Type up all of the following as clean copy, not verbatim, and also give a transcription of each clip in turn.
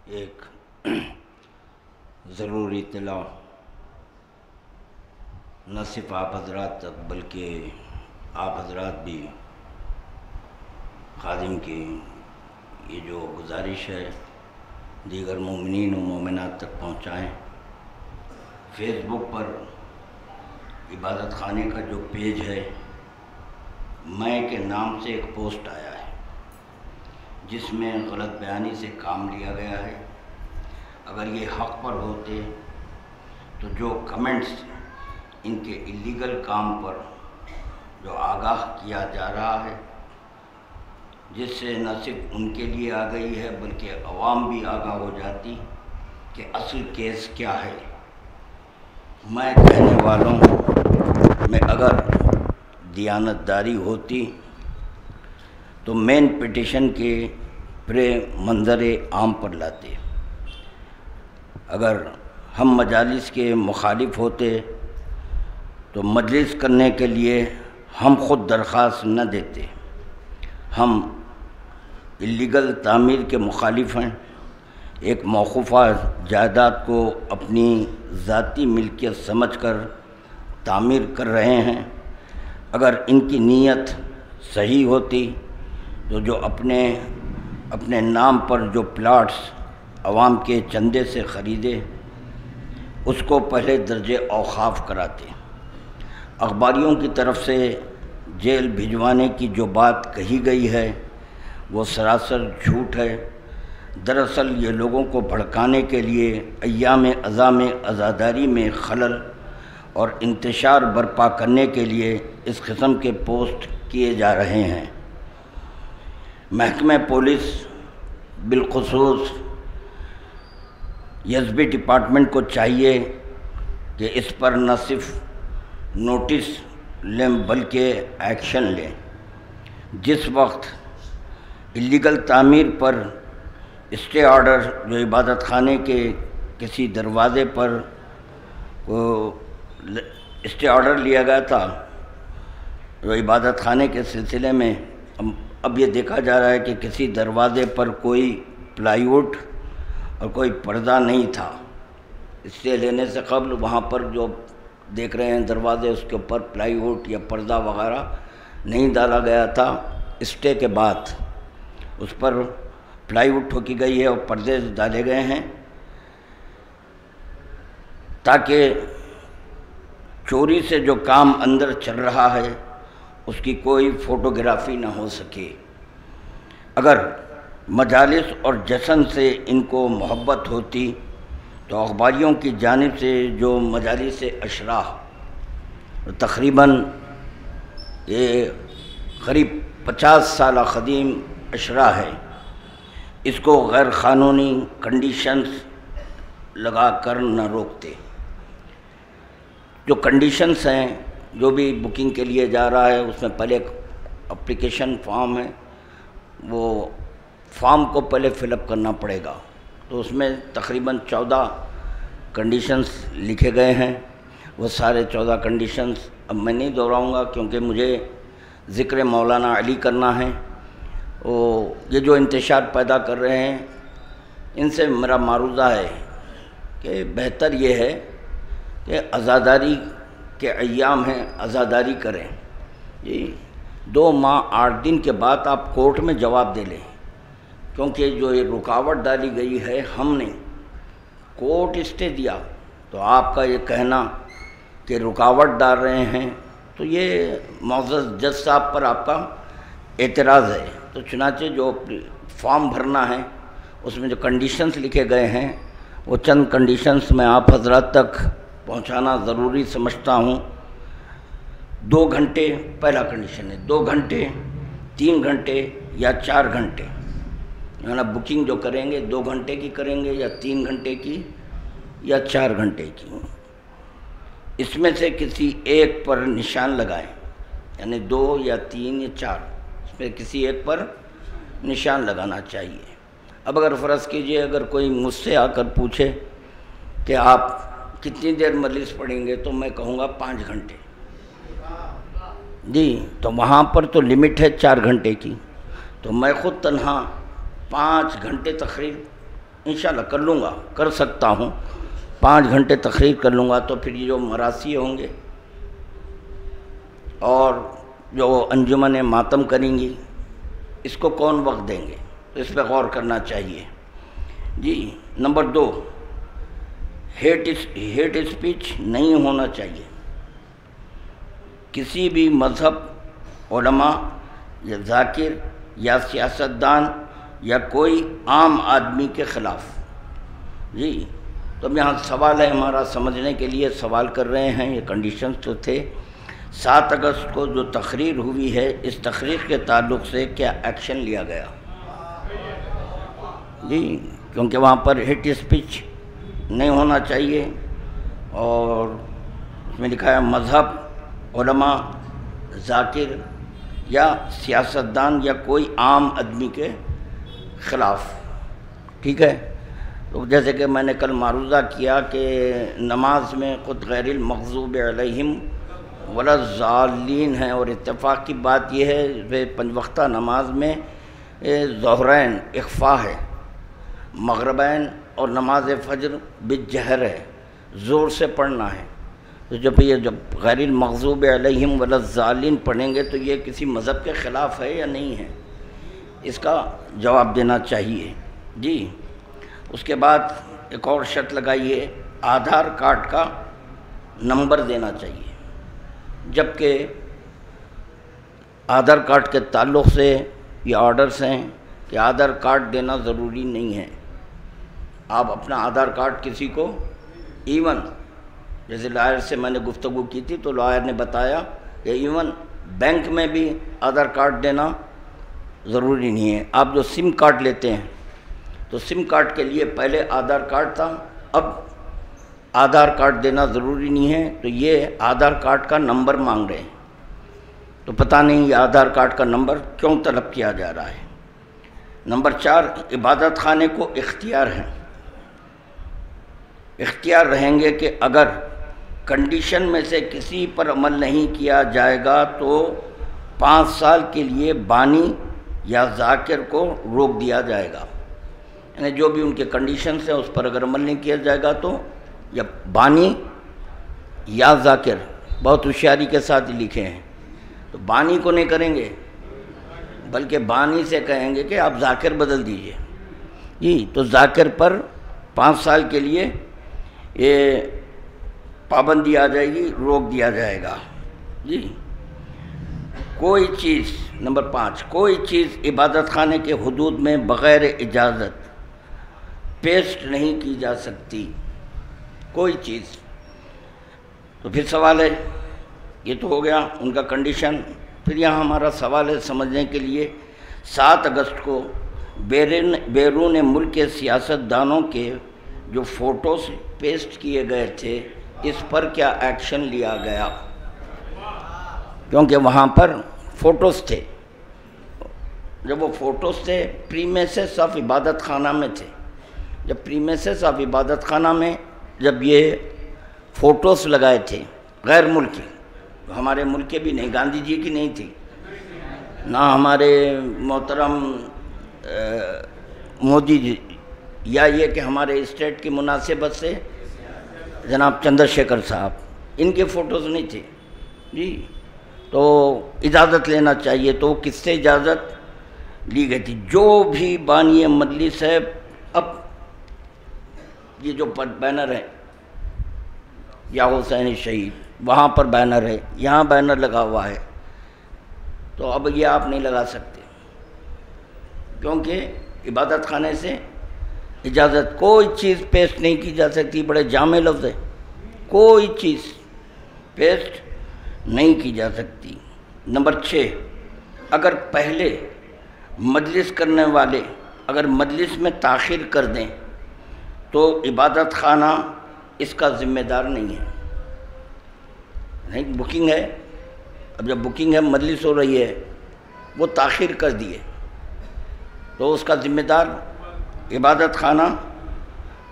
ایک ضروری اطلاع نہ صرف آپ حضرات تک بلکہ آپ حضرات بھی خادم کی یہ جو گزارش ہے دیگر مومنین و مومنات تک پہنچائیں۔ فیس بک پر عبادت خانے کا جو پیج ہے میں کے نام سے ایک پوسٹ آیا ہے جس میں غلط بیانی سے کام لیا گیا ہے۔ اگر یہ حق پر ہوتے تو جو کمنٹس ان کے اللیگل کام پر جو آگاہ کیا جا رہا ہے، جس سے نہ صرف ان کے لیے آ گئی ہے بلکہ عوام بھی آگاہ ہو جاتی کہ اصل کیس کیا ہے۔ میں کہنے والوں میں اگر دیانتداری ہوتی تو مین پٹیشن کے پرے منظر عام پر لاتے۔ اگر ہم مجالس کے مخالف ہوتے تو مجلس کرنے کے لیے ہم خود درخواست نہ دیتے۔ ہم اللیگل تعمیر کے مخالف ہیں، ایک موقوفہ جائیداد کو اپنی ذاتی ملکیت سمجھ کر تعمیر کر رہے ہیں۔ اگر ان کی نیت صحیح ہوتی تو جو اپنے نام پر جو پلاٹس عوام کے چندے سے خریدے اس کو پہلے درجے اوقاف کراتے۔ اخباریوں کی طرف سے جیل بھجوانے کی جو بات کہی گئی ہے وہ سراسر جھوٹ ہے۔ دراصل یہ لوگوں کو بھڑکانے کے لیے ایام عزا میں عزاداری میں خلل اور انتشار برپا کرنے کے لیے اس قسم کے پوسٹ کیے جا رہے ہیں۔ محکمہ پولیس بالخصوص ایس بی ڈپارٹمنٹ کو چاہیے کہ اس پر نہ صرف نوٹس لیں بلکہ ایکشن لیں۔ جس وقت اللیگل تعمیر پر اسٹے آرڈر جو عبادت خانے کے کسی دروازے پر اسٹے آرڈر لیا گیا تھا جو عبادت خانے کے سلسلے میں، اب یہ دیکھا جا رہا ہے کہ کسی دروازے پر کوئی پلائی ووڈ اور کوئی پردہ نہیں تھا۔ اسٹے لینے سے قبل وہاں پر جو دیکھ رہے ہیں دروازے اس کے اوپر پلائی ووڈ یا پردہ وغیرہ نہیں ڈالا گیا تھا۔ اسٹے کے بعد اس پر پلائی ووڈ ٹھوکی گئی ہے اور پردے ڈالے گئے ہیں تاکہ چوری سے جو کام اندر چل رہا ہے اس کی کوئی فوٹوگرافی نہ ہو سکے۔ اگر مجالس اور جشن سے ان کو محبت ہوتی تو اخباریوں کی جانب سے جو مجالس اشراح تقریباً یہ قریب 50 سالہ قدیم اشراح ہے، اس کو غیر قانونی کنڈیشنز لگا کر نہ روکتے۔ جو کنڈیشنز ہیں جو بھی بکنگ کے لیے جا رہا ہے اس میں پہلے ایک اپلیکیشن فارم ہے، وہ فارم کو پہلے فل اپ کرنا پڑے گا، تو اس میں تقریباً 14 کنڈیشنز لکھے گئے ہیں۔ وہ سارے 14 کنڈیشنز اب میں نہیں دہراؤں گا کیونکہ مجھے ذکر مولانا علی کرنا ہے۔ یہ جو انتشار پیدا کر رہے ہیں ان سے میرا معروضہ ہے کہ بہتر یہ ہے کہ عزاداری کے ایام ہیں، عزاداری کریں۔ جی 2 ماہ 8 دن کے بعد آپ کورٹ میں جواب دے لیں، کیونکہ جو یہ رکاوٹ ڈالی گئی ہے ہم نے کورٹ اسٹے دیا، تو آپ کا یہ کہنا کہ رکاوٹ ڈال رہے ہیں تو یہ معزز جج صاحب پر آپ کا اعتراض ہے۔ تو چنانچہ جو فارم بھرنا ہے اس میں جو کنڈیشنز لکھے گئے ہیں وہ چند کنڈیشنز میں آپ حضرات تک پہنچانا ضروری سمجھتا ہوں۔ 2 گھنٹے پہلا کنڈیشن ہے، 2 گھنٹے، 3 گھنٹے یا 4 گھنٹے، یعنی بکنگ جو کریں گے 2 گھنٹے کی کریں گے یا 3 گھنٹے کی یا 4 گھنٹے کی، اس میں سے کسی ایک پر نشان لگائیں، یعنی 2 یا 3 یا 4، اس میں کسی ایک پر نشان لگانا چاہیے۔ اب اگر فرض کیجئے اگر کوئی مجھ سے آ کر پوچھے کہ آپ کتنی دیر مجلس پڑھیں گے تو میں کہوں گا 5 گھنٹے، جی تو وہاں پر تو لمٹ ہے 4 گھنٹے کی، تو میں خود تنہا 5 گھنٹے تقریر انشاءاللہ کر لوں گا، کر سکتا ہوں، 5 گھنٹے تقریر کر لوں گا، تو پھر یہ جو مراثی ہوں گے اور جو انجمن ماتم کریں گی، اس کو کون وقت دیں گے؟ اس پہ غور کرنا چاہیے جی۔ نمبر 2، ہیٹ اسپیچ نہیں ہونا چاہیے کسی بھی مذہب، علماء یا ذاکر یا سیاستدان یا کوئی عام آدمی کے خلاف جی۔ تو اب یہاں سوال ہے ہمارا، سمجھنے کے لیے سوال کر رہے ہیں، یہ کنڈیشنز تو تھے۔ 7 اگست کو جو تقریر ہوئی ہے، اس تقریر کے تعلق سے کیا ایکشن لیا گیا جی؟ کیونکہ وہاں پر ہیٹ اسپیچ نہیں ہونا چاہیے، اور اس میں لکھا ہے مذہب، علماء، ذاکر یا سیاستدان یا کوئی عام آدمی کے خلاف، ٹھیک ہے؟ تو جیسے کہ میں نے کل معروضہ کیا کہ نماز میں خود غیر المغضوب علیہم ولا الضالین ہیں، اور اتفاق کی بات یہ ہے کہ 5 وقتہ نماز میں ظہرین اخفا ہے، مغربین اور نماز فجر بالجہر ہے، زور سے پڑھنا ہے۔ تو جب غیر المغضوب علیہم ولا الضالین پڑھیں گے تو یہ کسی مذہب کے خلاف ہے یا نہیں ہے، اس کا جواب دینا چاہیے جی۔ اس کے بعد ایک اور شرط لگائیے، آدھار کارڈ کا نمبر دینا چاہیے، جبکہ آدھار کارڈ کے تعلق سے یہ آرڈرز ہیں کہ آدھار کارڈ دینا ضروری نہیں ہے۔ آپ اپنا آدھار کارڈ کسی کو، ایون جیسے لائر سے میں نے گفتگو کی تھی تو لائر نے بتایا کہ ایون بینک میں بھی آدھار کارڈ دینا ضروری نہیں ہے۔ آپ جو سم کارڈ لیتے ہیں تو سم کارڈ کے لیے پہلے آدھار کارڈ تھا، اب آدھار کارڈ دینا ضروری نہیں ہے، تو یہ آدھار کارڈ کا نمبر مانگ رہے ہیں، تو پتہ نہیں یہ آدھار کارڈ کا نمبر کیوں طلب کیا جا رہا ہے۔ نمبر 4، عبادت خانے کو اختیار ہیں، اختیار رہیں گے کہ اگر کنڈیشن میں سے کسی پر عمل نہیں کیا جائے گا تو 5 سال کے لیے بانی یا ذاکر کو روک دیا جائے گا، یعنی جو بھی ان کے کنڈیشنز ہیں اس پر اگر عمل نہیں کیا جائے گا تو یا بانی یا ذاکر، بہت ہوشیاری کے ساتھ لکھے ہیں، تو بانی کو نہیں کریں گے بلکہ بانی سے کہیں گے کہ آپ ذاکر بدل دیجئے جی۔ تو ذاکر پر 5 سال کے لیے یہ پابندی آ جائے گی، روک دیا جائے گا جی۔ کوئی چیز، نمبر 5، کوئی چیز عبادت خانے کے حدود میں بغیر اجازت پیسٹ نہیں کی جا سکتی، کوئی چیز۔ تو پھر سوال ہے، یہ تو ہو گیا ان کا کنڈیشن، پھر یہاں ہمارا سوال ہے سمجھنے کے لیے، 7 اگست کو بیرون ملک کے سیاستدانوں کے جو فوٹوز پیسٹ کیے گئے تھے اس پر کیا ایکشن لیا گیا؟ کیونکہ وہاں پر فوٹوز تھے، جب وہ فوٹوز تھے پریمیسس آف عبادت خانہ میں تھے، جب پریمیسس آف عبادت خانہ میں جب یہ فوٹوز لگائے تھے غیر ملکی، ہمارے ملک کے بھی نہیں، گاندھی جی کی نہیں تھی، نہ ہمارے محترم مودی جی، یا یہ کہ ہمارے اسٹیٹ کی مناسبت سے جناب چندر شیکھر صاحب، ان کے فوٹوز نہیں تھے جی۔ تو اجازت لینا چاہیے، تو کس سے اجازت لی گئی تھی؟ جو بھی بانی مجلس ہے، اب یہ جو بینر ہے یا حسین شہید، وہاں پر بینر ہے، یہاں بینر لگا ہوا ہے، تو اب یہ آپ نہیں لگا سکتے، کیونکہ عبادت خانے سے اجازت، کوئی چیز پیسٹ نہیں کی جا سکتی، بڑے جامع لفظ ہے، کوئی چیز پیسٹ نہیں کی جا سکتی۔ نمبر 6، اگر پہلے مجلس کرنے والے اگر مجلس میں تاخیر کر دیں تو عبادت خانہ اس کا ذمہ دار نہیں ہے، نہیں بکنگ ہے، اب جب بکنگ ہے مجلس ہو رہی ہے، وہ تاخیر کر دیے تو اس کا ذمہ دار عبادت خانہ۔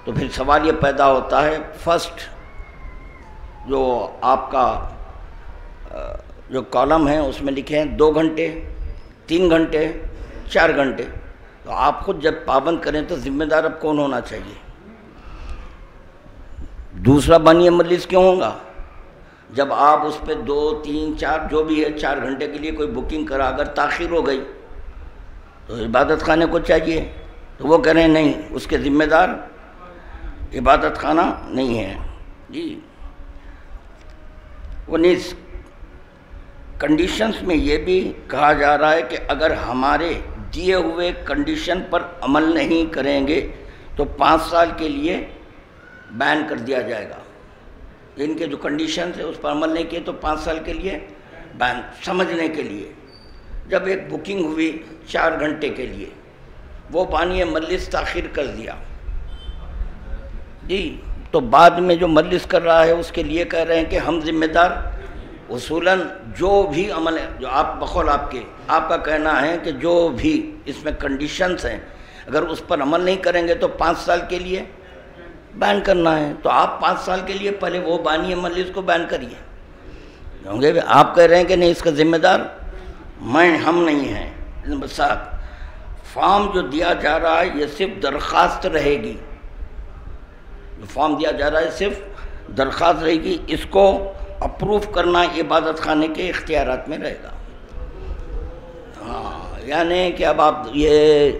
تو پھر سوال یہ پیدا ہوتا ہے، فرسٹ جو آپ کا جو کالم ہے اس میں لکھے ہیں 2 گھنٹے، 3 گھنٹے، 4 گھنٹے، تو آپ خود جب پابند کریں تو ذمہ دار اب کون ہونا چاہیے؟ دوسرا بانی مجلس کیوں ہوگا؟ جب آپ اس پہ 2 3 4 جو بھی ہے 4 گھنٹے کے لیے کوئی بکنگ کرا، اگر تاخیر ہو گئی تو عبادت خانے کو چاہیے، تو وہ کہہ رہے ہیں نہیں، اس کے ذمہ دار عبادت خانہ نہیں ہے جی۔ 19 کنڈیشنز میں یہ بھی کہا جا رہا ہے کہ اگر ہمارے دیے ہوئے کنڈیشن پر عمل نہیں کریں گے تو 5 سال کے لیے بین کر دیا جائے گا۔ ان کے جو کنڈیشنز ہیں اس پر عمل نہیں کیے تو 5 سال کے لیے بین۔ سمجھنے کے لیے، جب ایک بکنگ ہوئی 4 گھنٹے کے لیے، وہ بانی مجلس تاخیر کر دیا جی، تو بعد میں جو مجلس کر رہا ہے اس کے لیے کہہ رہے ہیں کہ ہم ذمہ دار۔ اصولاً جو بھی عمل ہے، جو آپ بقول آپ کا کہنا ہے کہ جو بھی اس میں کنڈیشنز ہیں اگر اس پر عمل نہیں کریں گے تو 5 سال کے لیے بین کرنا ہے، تو آپ 5 سال کے لیے پہلے وہ بانی مجلس کو بین کریے، کیونکہ آپ کہہ رہے ہیں کہ نہیں، اس کا ذمہ دار ہم نہیں ہیں۔ نمبر 7، فارم جو دیا جا رہا ہے یہ صرف درخواست رہے گی، جو فارم دیا جا رہا ہے صرف درخواست رہے گی، اس کو اپروف کرنا عبادت خانے کے اختیارات میں رہے گا۔ ہاں، یعنی کہ اب آپ یہ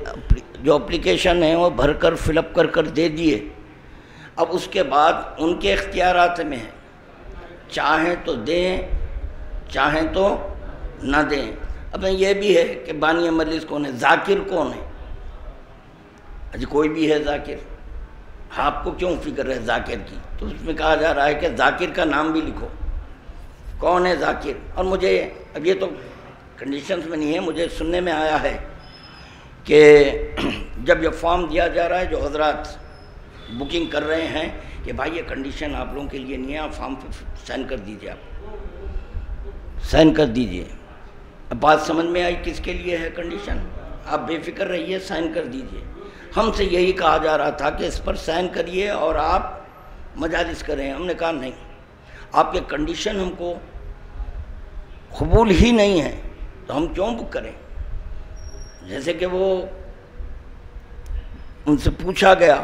جو اپلیکیشن ہے وہ بھر کر فل اپ کر دے دیے، اب اس کے بعد ان کے اختیارات میں ہے، چاہیں تو دیں چاہیں تو نہ دیں۔ اب یہ بھی ہے کہ بانی مجلس کون ہے، ذاکر کون ہے؟ اجی کوئی بھی ہے ذاکر، آپ کو کیوں فکر ہے ذاکر کی؟ تو اس میں کہا جا رہا ہے کہ ذاکر کا نام بھی لکھو، کون ہے ذاکر؟ اور مجھے اب یہ تو کنڈیشنز میں نہیں ہے، مجھے سننے میں آیا ہے کہ جب یہ فارم دیا جا رہا ہے، جو حضرات بکنگ کر رہے ہیں کہ بھائی یہ کنڈیشن آپ لوگوں کے لیے نہیں ہے، آپ فارم پہ سائن کر دیجئے، آپ سائن کر دیجئے۔ اب بات سمجھ میں آئی کس کے لیے ہے کنڈیشن؟ آپ بے فکر رہیے، سائن کر دیجئے۔ ہم سے یہی کہا جا رہا تھا کہ اس پر سائن کریے اور آپ مجالس کریں، ہم نے کہا نہیں، آپ کے کنڈیشن ہم کو قبول ہی نہیں ہے تو ہم کیوں بک کریں؟ جیسے کہ وہ ان سے پوچھا گیا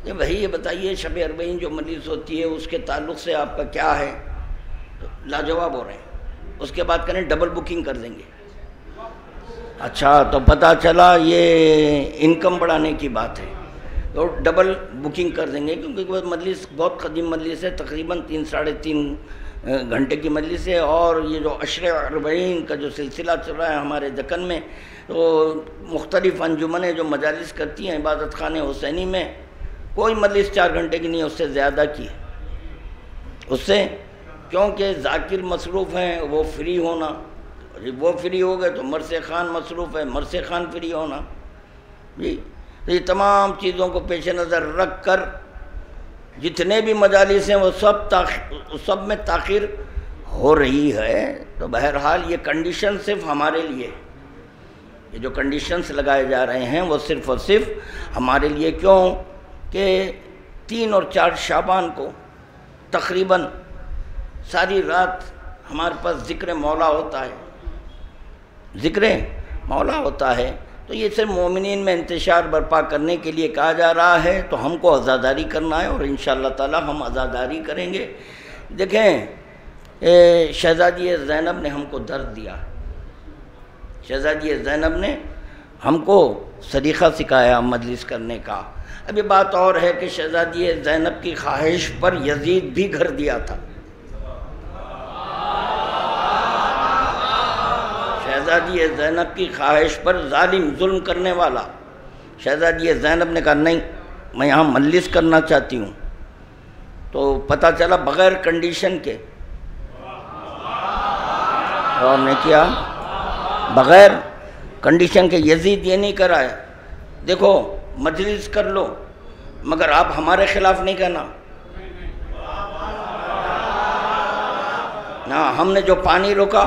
کہ بھائی یہ بتائیے شب اربعین جو مجلس ہوتی ہے اس کے تعلق سے آپ کا کیا ہے؟ تو لاجواب ہو رہے ہیں۔ اس کے بعد کہیں ڈبل بکنگ کر دیں گے۔ اچھا، تو پتہ چلا یہ انکم بڑھانے کی بات ہے، تو ڈبل بکنگ کر دیں گے، کیونکہ وہ مجلس بہت قدیم مجلس ہے، تقریباً 3 ساڑھے 3 گھنٹے کی مجلس ہے، اور یہ جو عشر اربعین کا جو سلسلہ چل رہا ہے ہمارے دکن میں، تو مختلف انجمنیں جو مجالس کرتی ہیں عبادت خانے حسینی میں، کوئی مجلس 4 گھنٹے کی نہیں، اس سے زیادہ کی ہے، اس سے، کیونکہ ذاکر مصروف ہیں، وہ فری ہونا، جب وہ فری ہو گئے تو مرثیہ خان مصروف ہے، مرثیہ خان فری ہونا جی۔ تو یہ تمام چیزوں کو پیش نظر رکھ کر جتنے بھی مجالس ہیں وہ سب میں تاخیر ہو رہی ہے۔ تو بہرحال یہ کنڈیشن صرف ہمارے لیے، یہ جو کنڈیشنز لگائے جا رہے ہیں وہ صرف اور صرف ہمارے لیے، کیوں کہ 3 اور 4 شعبان کو تقریباً ساری رات ہمارے پاس ذکر مولا ہوتا ہے، ذکر مولا ہوتا ہے، تو یہ صرف مومنین میں انتشار برپا کرنے کے لیے کہا جا رہا ہے، تو ہم کو عزاداری کرنا ہے اور انشاءاللہ تعالی ہم عزاداری کریں گے۔ دیکھیں، شہزادی زینب نے ہم کو درد دیا، شہزادی زینب نے ہم کو سلیقہ سکھایا مجلس کرنے کا۔ اب یہ بات اور ہے کہ شہزادی زینب کی خواہش پر یزید بھی گھر دیا تھا، شہزادی زینب کی خواہش پر ظالم ظلم کرنے والا شہزادی زینب نے کہا نہیں، میں یہاں مجلس کرنا چاہتی ہوں، تو پتہ چلا بغیر کنڈیشن کے، اور نے کیا بغیر کنڈیشن کے، یزید یہ نہیں کرایا، دیکھو مجلس کر لو مگر آپ ہمارے خلاف نہیں کہنا، ہاں ہم نے جو پانی روکا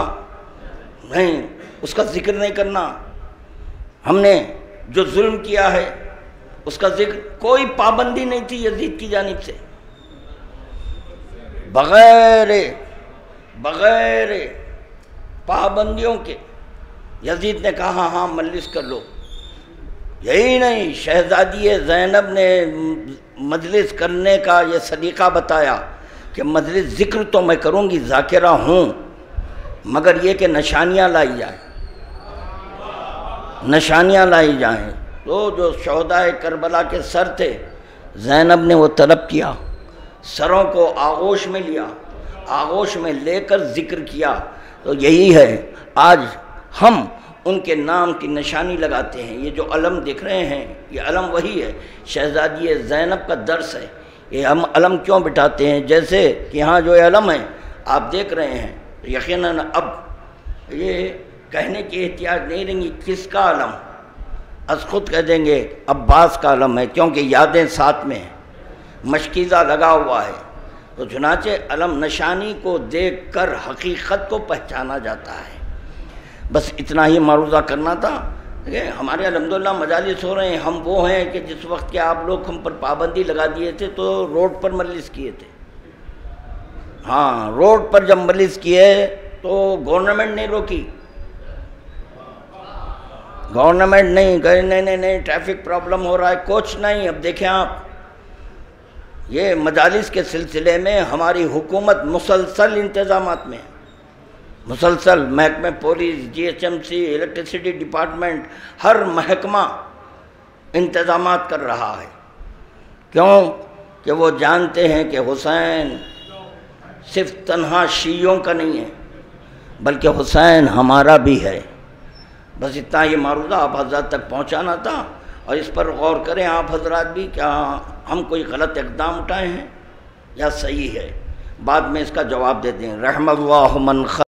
نہیں اس کا ذکر نہیں کرنا، ہم نے جو ظلم کیا ہے اس کا ذکر، کوئی پابندی نہیں تھی یزید کی جانب سے، بغیر پابندیوں کے یزید نے کہا ہاں مجلس کر لو۔ یہی نہیں، شہزادی زینب نے مجلس کرنے کا یہ سلیقہ بتایا کہ مجلس ذکر تو میں کروں گی، ذاکرہ ہوں، مگر یہ کہ نشانیاں لائی جائیں، نشانیاں لائی جائیں۔ تو جو شہداء کربلا کے سر تھے، زینب نے وہ طلب کیا، سروں کو آغوش میں لیا، آغوش میں لے کر ذکر کیا۔ تو یہی ہے، آج ہم ان کے نام کی نشانی لگاتے ہیں۔ یہ جو علم دکھ رہے ہیں، یہ علم وہی ہے، شہزادی زینب کا درس ہے۔ یہ ہم علم کیوں بٹھاتے ہیں؟ جیسے کہ یہاں جو علم ہے آپ دیکھ رہے ہیں، یقیناً اب یہ کہنے کی احتیاج نہیں رہیں گی کس کا علم، از خود کہہ دیں گے عباس کا علم ہے، کیونکہ یادیں ساتھ میں ہیں، مشکیزہ لگا ہوا ہے۔ تو چنانچہ علم نشانی کو دیکھ کر حقیقت کو پہچانا جاتا ہے۔ بس اتنا ہی معروضہ کرنا تھا۔ ہمارے الحمدللہ مجالس ہو رہے ہیں، ہم وہ ہیں کہ جس وقت کے آپ لوگ ہم پر پابندی لگا دیے تھے تو روڈ پر مجلس کیے تھے۔ ہاں، روڈ پر جب مجلس کیے تو گورنمنٹ نے روکی، گورنمنٹ نہیں کہے نہیں ٹریفک پرابلم ہو رہا ہے، کچھ نہیں۔ اب دیکھیں آپ، یہ مجالس کے سلسلے میں ہماری حکومت مسلسل انتظامات میں ہے، مسلسل محکمہ police, G H M C, electricity department, ہر محکمہ انتظامات کر رہا ہے۔ کیوں کہ وہ جانتے ہیں کہ حسین صرف تنہا شیعوں کا نہیں ہے، بلکہ حسین ہمارا بھی ہے۔ بس اتنا یہ معروضہ آپ حضرات تک پہنچانا تھا، اور اس پر غور کریں آپ حضرات بھی، کیا ہم کوئی غلط اقدام اٹھائے ہیں یا صحیح ہے؟ بعد میں اس کا جواب دے دیں۔ رحم اللہ من